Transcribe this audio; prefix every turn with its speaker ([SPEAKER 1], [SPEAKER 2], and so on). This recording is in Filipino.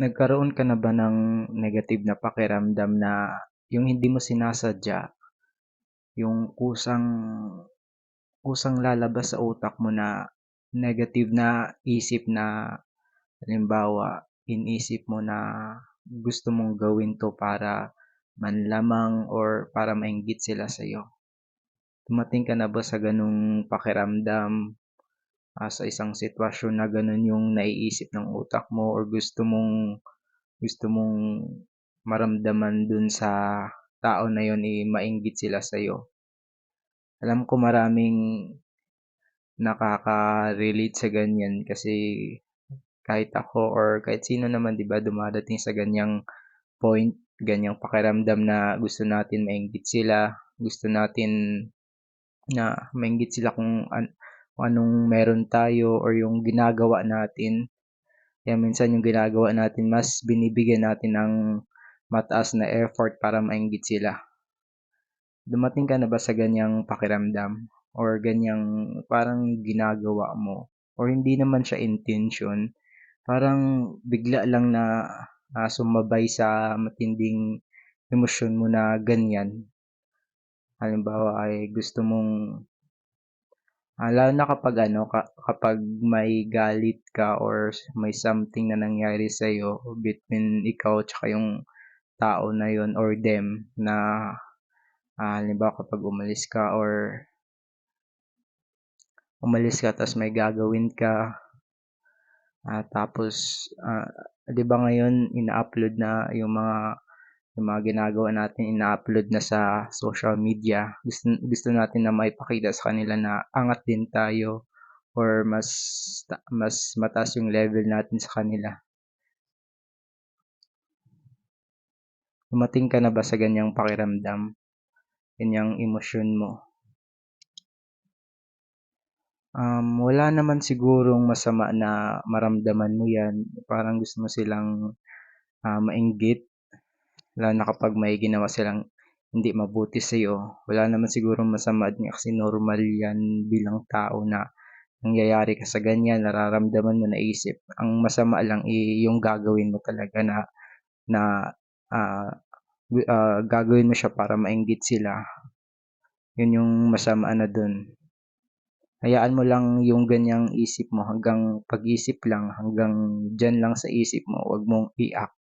[SPEAKER 1] Nagkaroon ka na ba ng negative na pakiramdam na yung hindi mo sinasadya, yung kusang kusang lalabas sa utak mo na negative na isip na halimbawa, inisip mo na gusto mong gawin 'to para manlamang or para mainggit sila sa'yo? Dumating ka na ba sa gano'ng pakiramdam, sa isang sitwasyon na gano'n yung naiisip ng utak mo or gusto mong maramdaman dun sa tao na yun, mainggit sila sa'yo. Alam ko maraming nakaka-relate sa ganyan kasi kahit ako or kahit sino naman 'di ba dumadating sa ganyang point, ganyang pakiramdam na gusto natin mainggit sila, gusto natin na mainggit sila kung anong meron tayo or yung ginagawa natin. Kaya minsan yung ginagawa natin mas binibigyan natin ng mataas na effort para mainggit sila. Dumating ka na ba sa ganyang pakiramdam or ganyang parang ginagawa mo or hindi naman siya intention, parang bigla lang na, sumabay sa matinding emosyon mo na ganyan? Halimbawa ay gusto mong, lalo na kapag ano, kapag may galit ka or may something na nangyari sa'yo between ikaw tsaka yung tao na yun or them na, halimbawa kapag umalis ka ta's may gagawin ka, tapos, 'di ba ngayon ina-upload na yung mga ginagawa natin ina-upload na sa social media. Gusto gusto natin na maipakita sa kanila na angat din tayo or mas mataas yung level natin sa kanila. Dumating ka na ba sa ganyang pakiramdam, ganyang emosyon mo? Wala naman sigurong masama na maramdaman mo 'yan, parang gusto mo silang, mainggit, lalo na kapag may ginawa silang hindi mabuti sa'yo. Wala naman sigurong masama din kasi normal 'yan bilang tao na nangyayari ka sa ganyan, nararamdaman mo, naisip. Ang masama lang, yung gagawin mo talaga na na, ah, gagawin mo siya para mainggit sila. Yun yung masama na dun. Hayaan mo lang yung ganyang isip mo hanggang pag-isip lang, hanggang diyan lang sa isip mo, 'wag mong i-act.